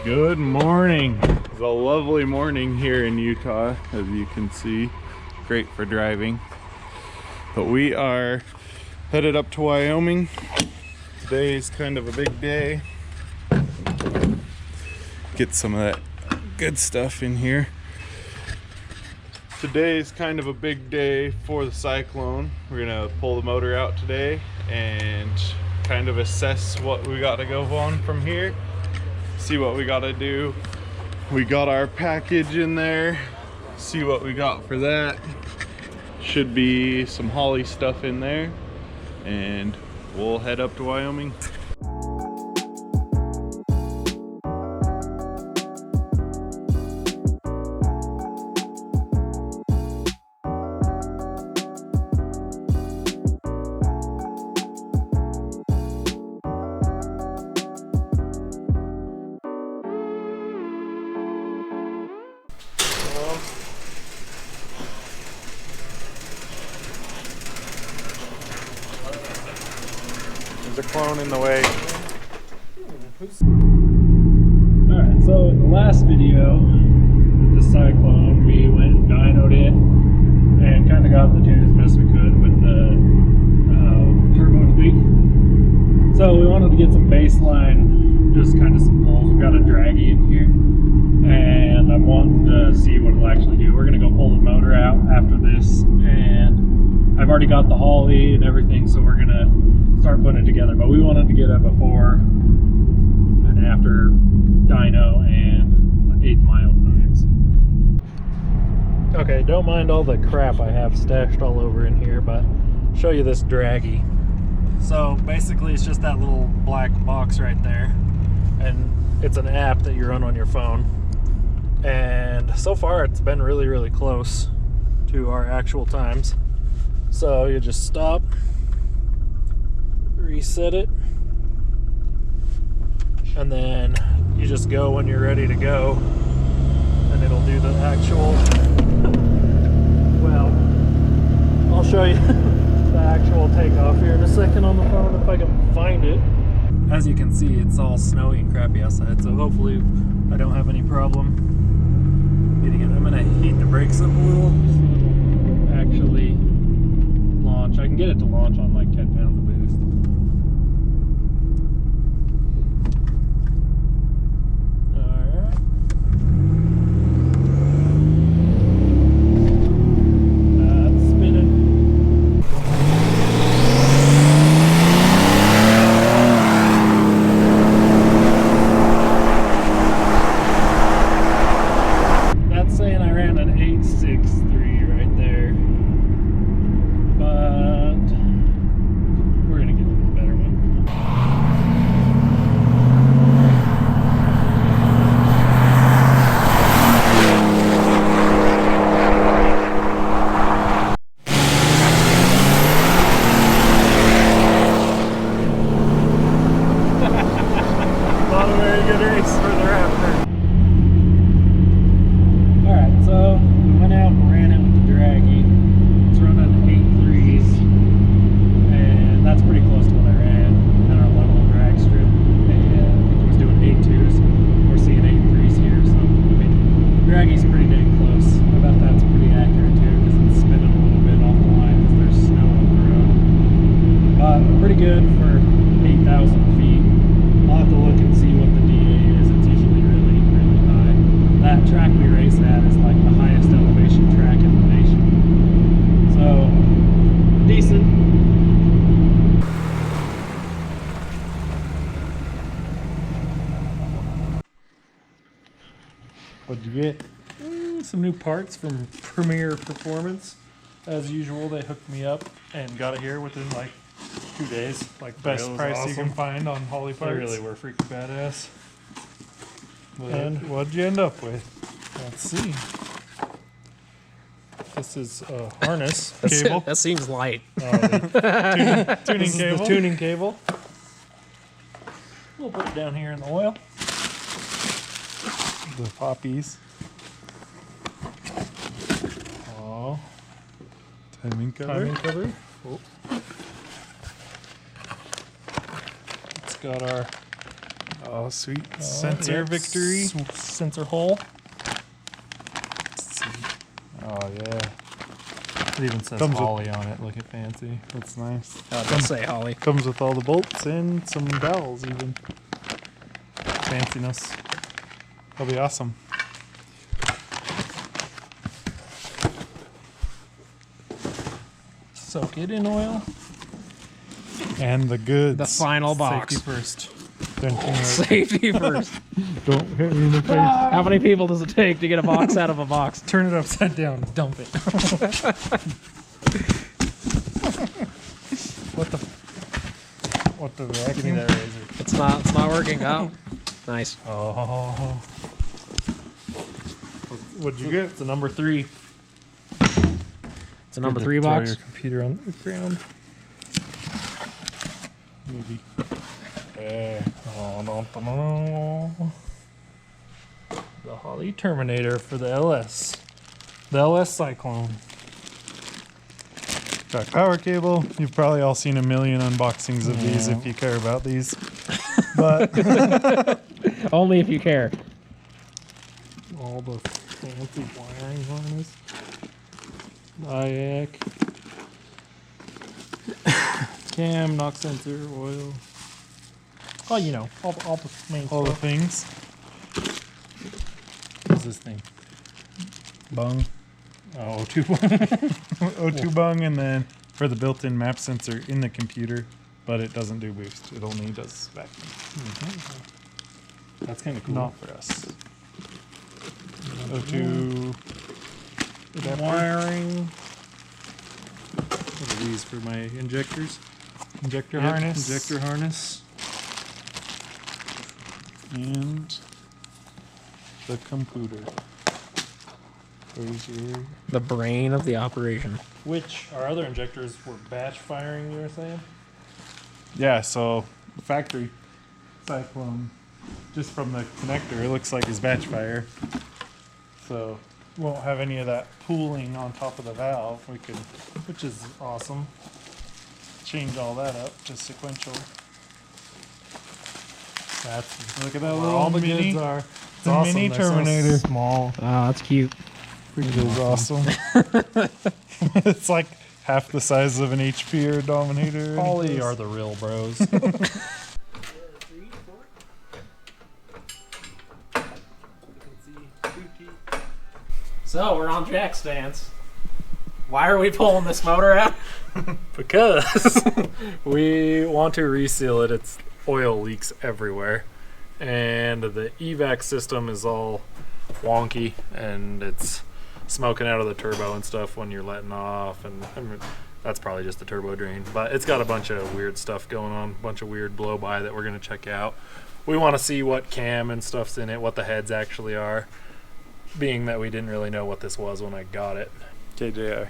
Good morning. It's a lovely morning here in Utah, as you can see. Great for driving. But we are headed up to Wyoming. Today is kind of a big day. Get some of that good stuff in here. Today is kind of a big day for the Syclone. We're gonna pull the motor out today and kind of assess what we got to go on from here. See what we got to do. We got our package in there. See what we got for that. Should be some Holly stuff in there, and we'll head up to Wyoming. There's a clone in the way. Alright, so in the last video with the Syclone, we went and dynoed it and kind of got the tune as best we could with the turbo tweak. So we wanted to get some baseline, just kind of some pulls. We've got a Dragy in here, and I'm wanting to see what it'll actually do. We're going to go pull the motor out after this, and I've already got the Holly and everything, so we're going to start putting it together. But we wanted to get a before and after dyno and 8 mile times. Okay, don't mind all the crap I have stashed all over in here, but I'll show you this Dragy. So basically it's just that little black box right there, and it's an app that you run on your phone, and so far it's been really close to our actual times. So you just stop, reset it, and then you just go when you're ready to go, and it'll do the actual well, I'll show you the actual takeoff here in a second on the phone if I can find it. As you can see, it's all snowy and crappy outside, so hopefully I don't have any problem getting it. I'm gonna heat the brakes up a little so it'll actually launch. I can get it to launch on like 10 pounds of boost. Dragy's pretty dang close. I bet that's pretty accurate too, because it's spinning a little bit off the line because there's snow on the road. Pretty good for 8,000 feet. I'll have to look and see what the DA is. It's usually really high. That track we race at is like the highest elevation track in the nation. So, decent. What'd you get? Some new parts from Premier Performance. As usual, they hooked me up and got it here within like 2 days. Like best price awesome. You can find on Holly parts. They really were freaking badass. And what'd you end up with? Let's see. This is a harness cable. That seems light. Tuning cable. The tuning cable. We'll put it down here in the oil. The poppies. Oh, timing cover. Oh. It's got our Oh, sweet. Sensor victory. Sensor hole. Oh, yeah. It even says Comes with- Holly on it. Look at fancy. That's nice. Oh, it does say Holly. Comes with all the bolts and some dowels even. Fanciness. That'll be awesome. Soak it in oil. And the goods. The final box. Safety first. Safety first. Don't hit me in the face. How many people does it take to get a box out of a box? Turn it upside down. Dump it. What the Give me vacuum? that razor. It's not working. Oh, nice. Oh. What'd you get? It's a number 3. It's a number Good to 3 throw box. your computer on the ground. Maybe. Oh, no. The Holly Terminator for the LS. The LS Syclone. Got power cable. You've probably all seen a million unboxings of these if you care about these. But Only if you care. All the fancy wiring harness. Diac. Cam, knock sensor, oil. Oh, you know, all the main all the stuff. things. What's this thing? Bung. Oh, 2 O2 bung, and then for the built-in map sensor in the computer, but it doesn't do boost. It only does vacuum. That's kind of cool. Not for us. O2 wiring. What are these for my injectors? Injector Yep, harness. Injector harness. And the computer. Where's your... The brain of the operation. Which our other injectors were batch firing, you were saying? Yeah, so the factory Syclone, just from the connector, it looks like is batch fire. So won't have any of that pooling on top of the valve. We could, Which is awesome. change all that up to sequential. That's Look at that where little all the mini. goods are. It's The awesome. mini They're so Terminator. small. Oh, that's cute. It is awesome. It's like half the size of an HP or a Dominator. Holly are the real bros. So we're on jack stands. Why are we pulling this motor out? Because we want to reseal it. It's oil leaks everywhere, and the evac system is all wonky, and it's smoking out of the turbo and stuff when you're letting off, and I mean, that's probably just the turbo drain, but it's got a bunch of weird stuff going on, a bunch of weird blow by that we're going to check out. We want to see what cam and stuff's in it, what the heads actually are, being that we didn't really know what this was when I got it. KJR.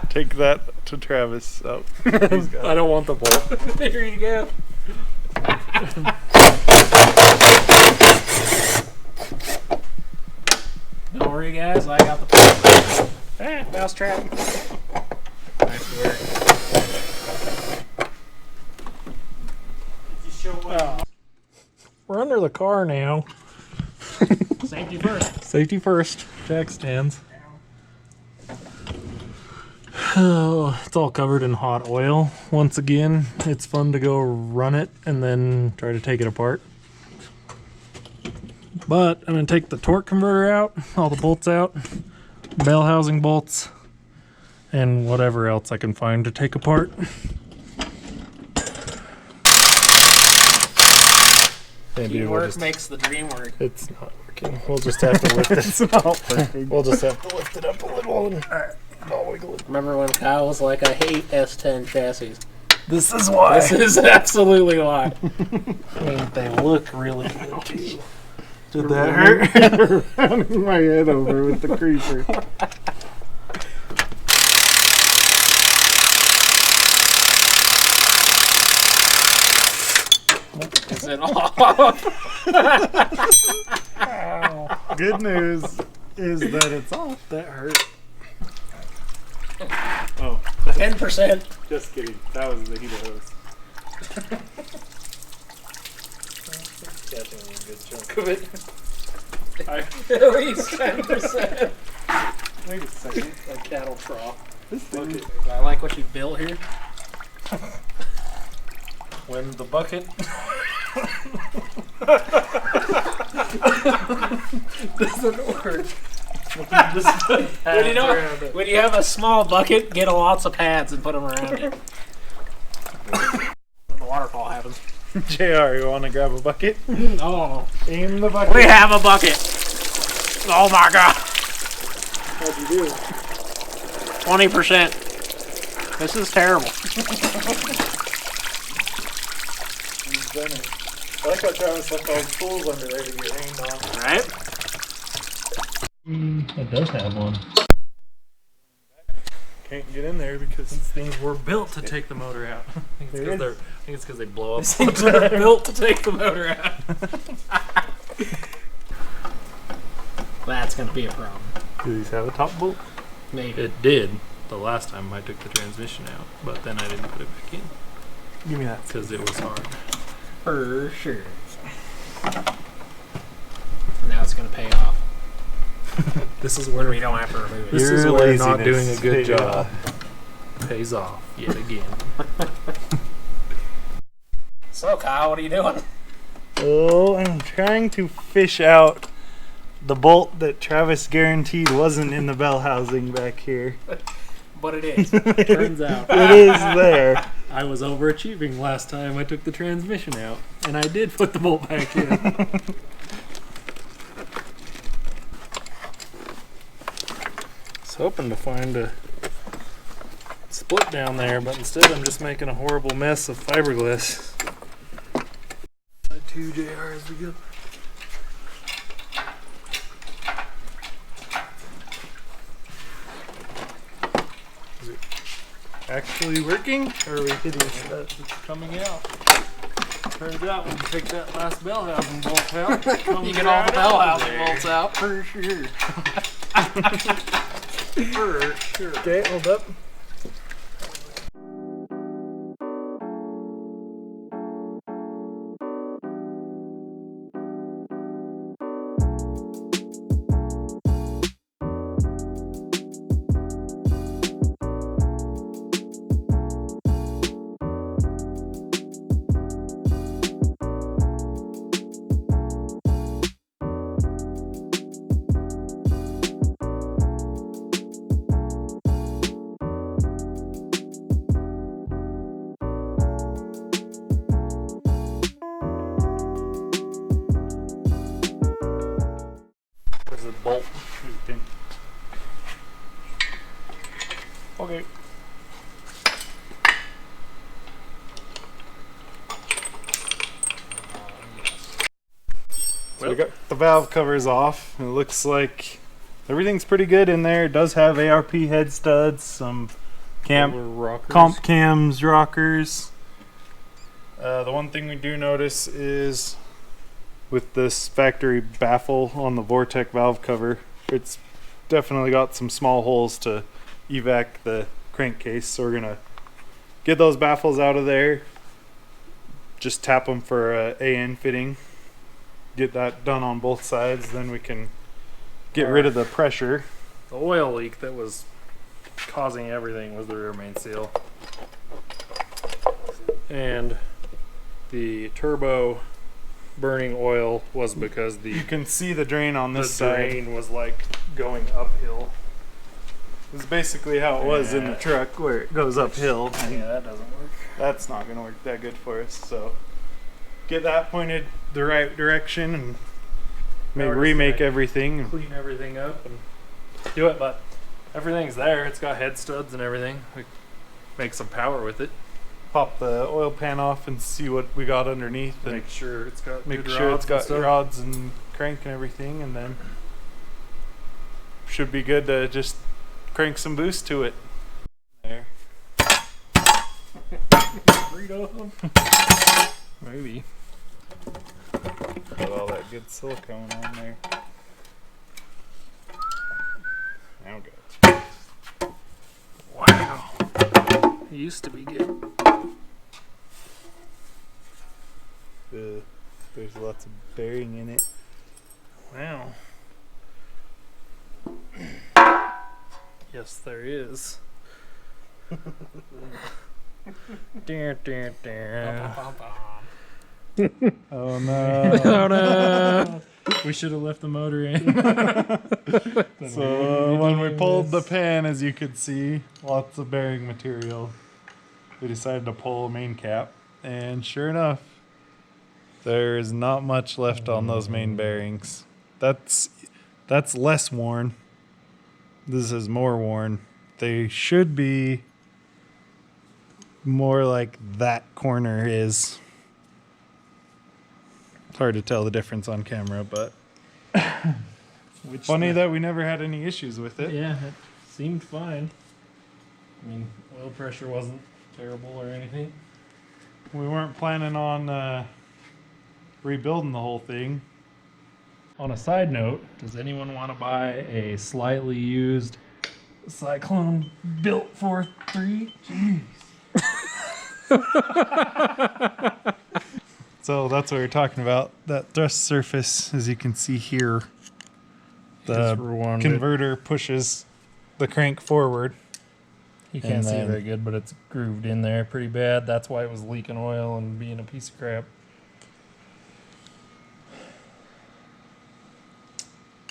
Take that to Travis. Oh, I don't want the bolt. There you go. Don't worry, guys. I got the plan. Mouse trap. Nice work. We're under the car now. Safety first. Safety first. Jack stands. Oh, it's all covered in hot oil. Once again, it's fun to go run it and then try to take it apart. But I'm going to take the torque converter out, all the bolts out, bell housing bolts, and whatever else I can find to take apart. Maybe we'll Teamwork just- makes the dream work. It's not working. We'll just have to lift it. It's not working. We'll just have to lift it up a little and I'll wiggle it. Remember when Kyle was like, I hate S10 chassis? This is why. This is absolutely why. I mean, they look really good too. did that hurt? Rounding my head over with the creeper. Is it off? Good news is that it's off. That hurt. Oh, 10%. just kidding. That was the heater hose. Catch good chunk of it. At least 10%. Wait a second. A cattle trough. This bucket. I like what you built here. When the bucket doesn't work. When you know, when you have a small bucket, get lots of pads and put them around it. When the waterfall happens. JR, you want to grab a bucket? Oh, Aim the bucket. we have a bucket. Oh my god. How'd you do? 20%. This is terrible. You've done it. I like how Travis left all the tools under there to get rained on. Right? It does have one. Can't get in there because These things were built to take the motor out. I think it's because they blow up. They're built to take the motor out. That's gonna be a problem. Do these have a top bolt? Maybe. It did the last time I took the transmission out, but then I didn't put it back in. give me that. Because it was hard. For sure. Now it's gonna pay off. This is Where where we don't have to remove it. This is Your where not laziness doing a good pays job pays off yet again. So Kyle, what are you doing? Oh, I'm trying to fish out the bolt that Travis guaranteed wasn't in the bell housing back here. But it is. Turns out It is there. I was overachieving last time I took the transmission out, and I did put the bolt back in. I was hoping to find a split down there, but instead I'm just making a horrible mess of fiberglass. Side 2 JR as we go. Actually working? Or are we hitting stuff? It's coming out. Turns out when you take that last bell housing bolt out, You get all the bell housing bolts out for sure. For sure. Okay, hold up. There's a bolt. Okay. So we got the valve covers off. It looks like everything's pretty good in there. It does have ARP head studs, some comp cams, rockers. The one thing we do notice is with this factory baffle on the Vortec valve cover, it's definitely got some small holes to evac the crankcase. So we're gonna get those baffles out of there, just tap them for a AN fitting, get that done on both sides, then we can get rid of the pressure. The oil leak that was causing everything was the rear main seal. And the turbo burning oil was because You the can see the drain on this side. drain was like going uphill. This is basically how it was in the Yeah. truck, where it goes uphill. And Yeah, that doesn't work. that's not going to work that good for us. So get that pointed the right direction and maybe Now we're just remake gonna everything. Clean everything up and do it, but everything's there. It's got head studs and everything. We make some power with it. Pop the oil pan off and see what we got underneath, and Make sure it's got make good sure it's rods and got stuff. rods and crank and everything, and then should be good to just crank some boost to it. There. Maybe. Got all that good silicone on there. Now go. Wow. It used to be good. There's lots of bearing in it. Wow. Yes, there is. Dun, dun, dun. Oh no. Oh no! We should have left the motor in. So when we pulled the pan, as you could see, lots of bearing material. We decided to pull a main cap, and sure enough, there is not much left on those main bearings. That's less worn. This is more worn. They should be more like that corner is. It's hard to tell the difference on camera, but funny that we never had any issues with it. Yeah, it seemed fine. I mean, oil pressure wasn't terrible or anything. We weren't planning on rebuilding the whole thing. On a side note, does anyone want to buy a slightly used Syclone built 4.3? Jeez. So that's what we're talking about. That thrust surface, as you can see here, the converter pushes the crank forward. You can't see it very good, but it's grooved in there pretty bad. That's why it was leaking oil and being a piece of crap.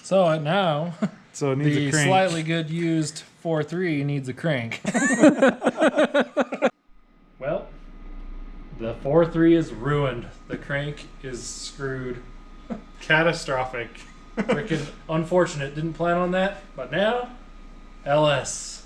So now, So it needs the a crank. slightly good used 4.3 needs a crank. Well, the 4.3 is ruined. The crank is screwed. Catastrophic. Freaking unfortunate. Didn't plan on that, but now, LS.